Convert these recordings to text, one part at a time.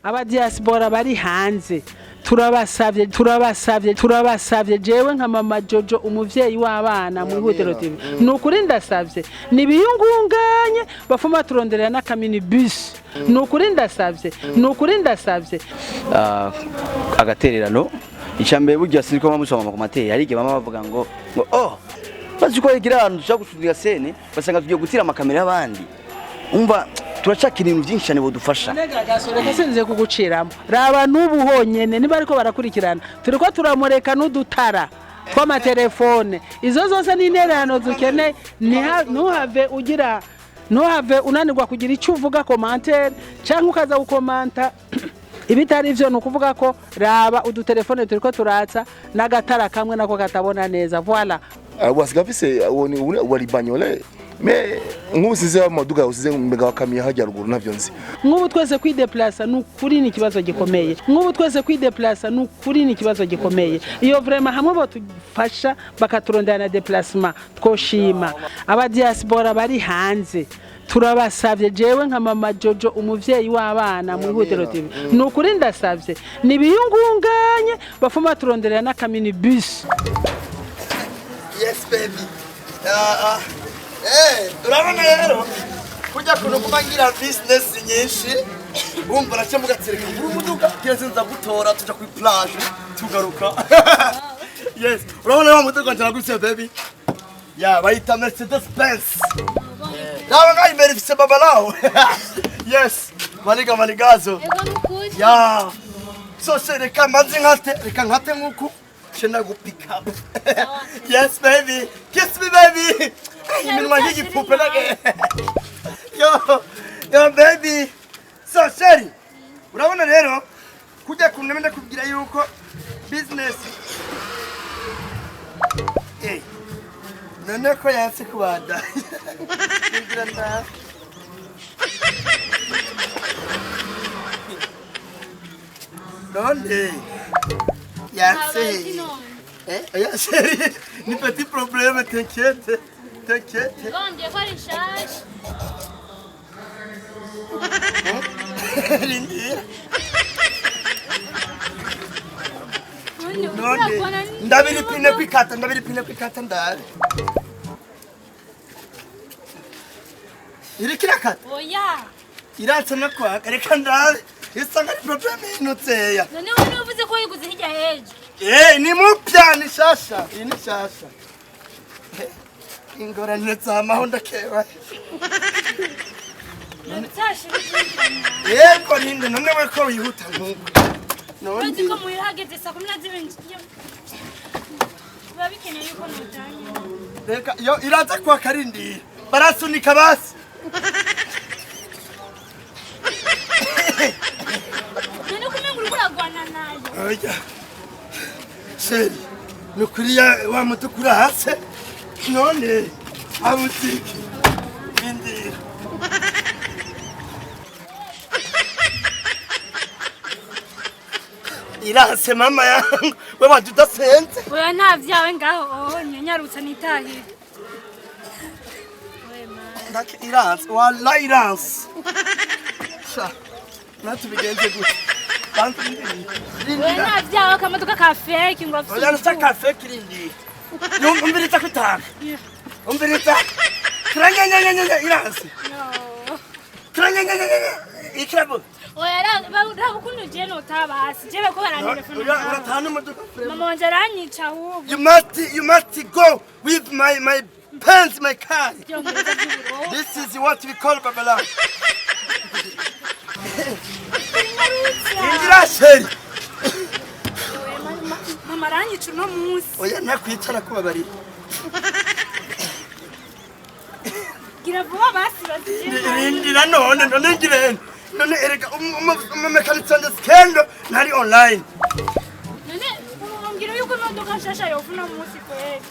aba diaspora bari hanze turabasavye jewe nka mama Jojo umuvyeyi w'abana mu Ihuriro TV nukuri ndasavye nibiyungunganye bafuma turonderera na minibus nukuri ndasavye agatererano icambere burya siriko bamusoma ku materi arige mama bavuga ngo oh baziko igirano dushaka gushudira sene basanga tugiye gutira amakamera y'abandi umva turacakira ibintu byinshi cyane bodufasha nega gasoreka senze kuguciramo raba nubu honyene niba ariko barakurikirana turiko turamureka n'udutara tw'amatelefone izo zose ni intererano dukeneye ntuhave unanirwa kugira icyo uvuga commentaire cyangwa ukaza gukomanta ibitari ivyo nukuvuga ko raba udutelefone turiko turatsa nagatara kamwe nako katabona neza voilà wasigafise wari banyole me nkusize amaduka usize mbega wakamye hajya ruguru navyo nzi nk'ubu twese kwideplacer n'ukuri ni kibazo gikomeye iyo vraiment hamwe bo tufasha bakaturondera na déplacement twoshima aba diaspora bari hanze turabasavye jewe nka mama Jojo umuvyeyi w'abana mu Ihuriro TV nukuri ndasavye nibiyungunganye bafuma turonderera na minibus. Yes baby. Urabona rero kujya kunukumangira business nyinshi umva nace mugatsirika umuduga keze nza gutora tuja ku plage tugaruka. Yes, urabona wa muduga njana gutse baby. Ya bayita Mercedes Benz. Nawe ngai merifise baba lao. Yes, manigazo. Ya. So reka manzi nkate nkuku chena go pick up. Yes baby, kiss me baby. Iminwa higi pupe nage. Yo baby. So sheri. Urabona rero kujya kunemenda kubwira yuko business. None ko yanse kubada. Ngira nda. Donde? Yanse. Yanse. Ni petit problème, t'inquiète. Donde quoi les charges? Ndabiri pine kwikata ndari. Iri kirakata? Oya. Iratse nakwa reka ndari. Isanga ni problem inutseya. None wowe uvuze ko yiguze hirya hejo. Ni mupya ni shasha. Ini shasha. Ingorane zamaho ndakewa. Ntashi bijanye. Yego ninde none we ko wihuta nkuko. None ko muyihageze saa 12. Babikeneye yuko nutanye. Reka yo iraza kwa karindi. Barasunika basi. None kumengura kuragwana nayo. Oya. Sheri, nukuriya wa mutukura hase. None abutiki. Indi. Irase mama yangu wewe wajudasenze. Oya nta vyawe ngaho nyanyarutsa nitahire. Ndake irase wala irase. Sha. Natubigenze gute. Bantu ndi. Oya nta vyawe kamaduka cafe kingwa Oya nta cafe kirindi. Umbirita kwitaka. Umbirita. Kranyanyanya irase. No. Kranyanyanya ikrabo. Oya ra ukuntu je no tabasi. Je bako barantelefona. Oya uratana muduka. Mama wanje aranyica ahubwo. You must go with my pants, my car. This is what we call babala. Indira sheri. Mama aranyica no munsi. Oya nakwicara kubabari. Gira vuba basi bazije. Indira none ngirene. None erega umumekanisha ndeskendo nari online. None ngira yuko imodoka nshasha yofuna munsi kweli.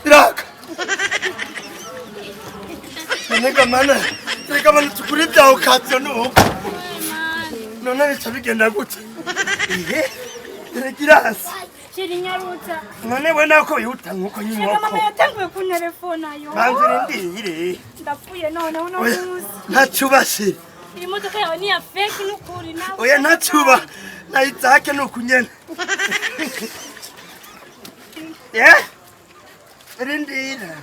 Iraka. Nega mana tukuri byaho katyo no. None bigenda gute? Regirasi. Sheri nyarutsa. None we nako yuta nkuko nyimoko. Mama yatanguye ku telefone ayo. Banzire ndiyire. Ndapfuye none uno munsi. Ntacubashe. imodoka yawe ni ya fake n'ukuri nawe. Oya ntacuba. Nayitake nukunyene. Rindira.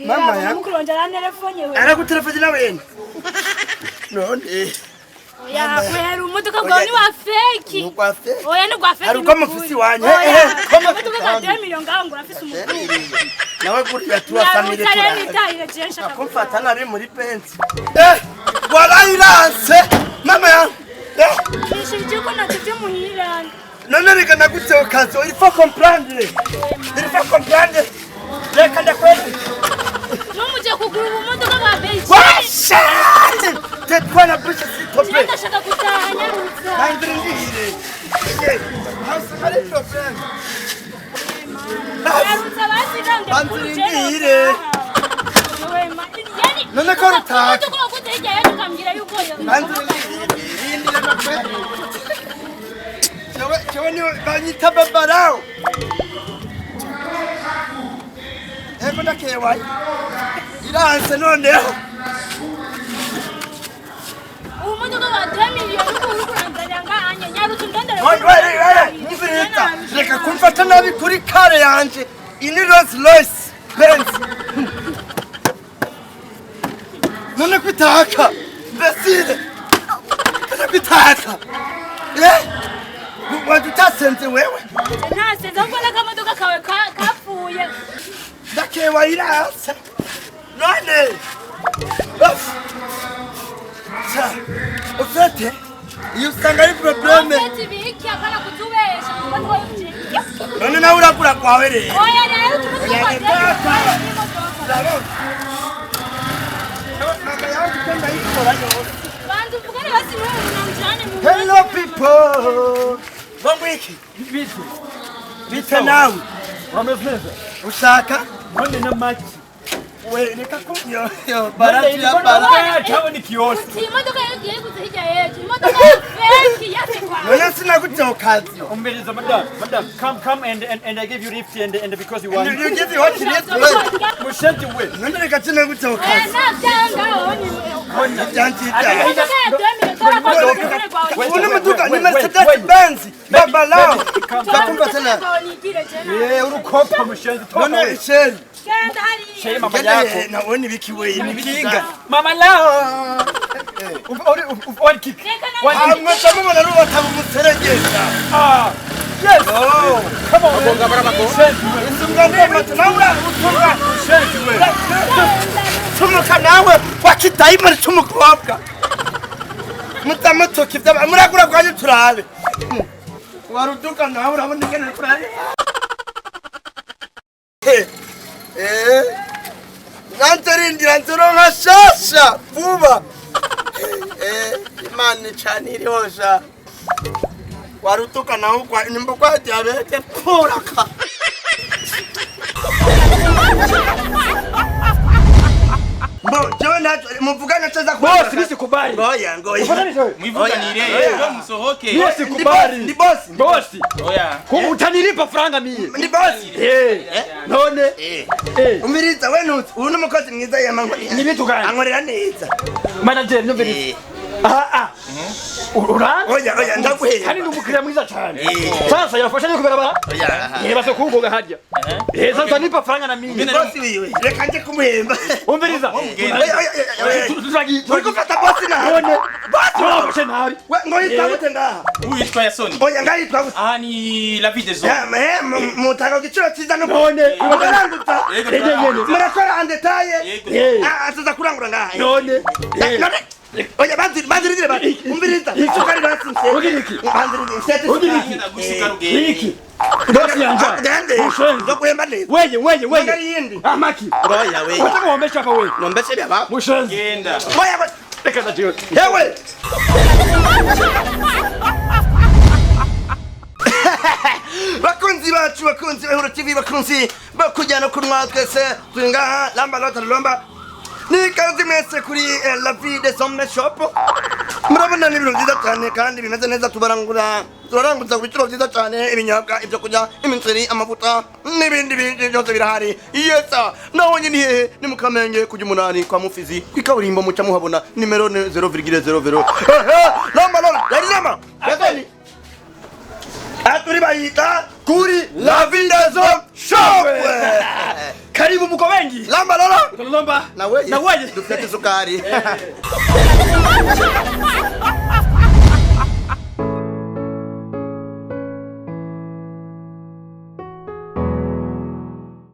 Mama ya. Mukurondera telefone we. Ara kutelefone na wena. None. Oya kwera imodoka gwa ni wa fake. Nukwa fake. Oya ni gwa fake. Ari kwa mufisi wanye. Kama imodoka za 10 million ngaho urafise umukuru. Nawe kuri yatua family tura. Ya nitahire jensha. Akumfata nari muri pensi. Warayirase. Mama ya. Nishijiko na tuje muhira. None reka nagutse kazo. Il faut comprendre. Il faut comprendre. Reka ndakwezi. Numuje kugura imodoka ba beyi. Washa! Tetwa na bushe sitope. Ndashaka gutaha nyarutsa. Bandringire. Hausa kare problem. Nyarutsa basigange. Bandringire. None ko rutaka. Bandringire na kwe. Chewe ni banyita babarao. Ego ndakewai. Iranse noneho. Umuduga wa 10 million ukuranganya ngahanye nyarutsa ndondere. Nifirita. Reka kumfata nabi kuri kare yanje. Ini Rolls Royce Benz. None kwitaka. Besire. None kwitaka. Wadutasenze wewe. Nase zambona kama modoka kawe kapfuye. Ndakewa irasa. None. Ufete. Iyo usanga ari probleme. Ufete biki akana kutubesha. None nawe urakura kwawe rero. Oya rero tumutuka. Bantu mvugane basi n'umujane mu. Hello people. Bongwiki. Bitu. Bita nawe. Wamefeza. Ushaka? Mwende na machi. We nikakunyo. Barati ya barati. Kama ni kioski. Imodoka yagiye kuzihija yetu. Imodoka fake yase kwa. None sinakuja kazi. Umbeleza madam, come and I give you lift and because you want. You give me what you need. Mushenti we. None rekatina kuja kazi. Na tanga oni. Una maduka ni Mercedes Benz. Baba lao. Takumba tena. Urukopa mushenti. None shell. Shey mama yako. Na woni biki we ni Kinga. Mama lao. One kick. Amwata mama na ruwa tabu muserengeza. Yes. Oh. Come on. Bonga barabako. Isungane matanaura utunga. Mushenti we. Tumuka nawe wakitaima tumukobwa. Mutamutoki vyaba muragura kwanye turabe. Waruduka nawe urabona ingene kurari. Nantarindira nzoronka shasha vuba. Imana cyane irihosha. Warutuka nawe kwa nimba kwa diabete poraka. Bo, jewe nacho muvugana chaza kwa. Boss, mimi sikubali. Ngoya. Mwivuganire ndio msohoke. Mimi sikubali. Ni boss. Boss. Oya. Utanilipa franga mimi. Ni boss. None. Umiriza we nuti uno mukozi mwiza yamango. Ni bitu gani? Ankorera neza. Manager nyumviriza. Uranga? Oya ndaguhera. Hani numukira mwiza cyane. Sasa yafasha niko barabara. Oya. Yeba so kugoga harya. Sasa utanipa franga na mimi. Ni boss wiwe. Reka nje kumuhemba. Umviriza. Uri gufata boss na None. boss. Boss nabi. We ngoyitwa gute ngaha? Uyitwa Yasoni. Oya ngayitwa gute? Ah ni la vie des hommes. Mutaka giciro cyiza no None. Ubaranduta. Murakora en detail. Tuza kurangura ngaha. None. Oya bandirire ba. Umviriza. Isukari basinse. Ugiriki. Bandirire sete. Ugiriki. Nagushika rugendo. Iki. Bosi yanja. Gande. Ndokuhemba neza. Wewe. Ngayindi. Amaki. Oya we. Utaka kuombesha hapa wewe. Nombeshe bya ba. Mushenzi. Genda. Oya we. Reka ndatyo. Yewe. Bakunzi bacu bakunzi Ihuriro TV bakunzi bakujyana kunwa twese twinga lamba lota lomba ni kazi mwese kuri la vie des hommes shop Murabona ni ibintu byiza cyane kandi bimeze neza turaranguza ku biciro byiza cyane ibinyobwa ibyo kurya imitseri amavuta n'ibindi bintu byose birahari yesa naho nyine hehe ni mukamenge kujya umunani kwa mufizi kwikaburimbo muca muhabona nimero 0,00 lamba yari lamba yasoni aturi bayita kuri la vindezo shop Karibu mko wengi. lamba Lomba. na wewe Na wewe. dufite sukari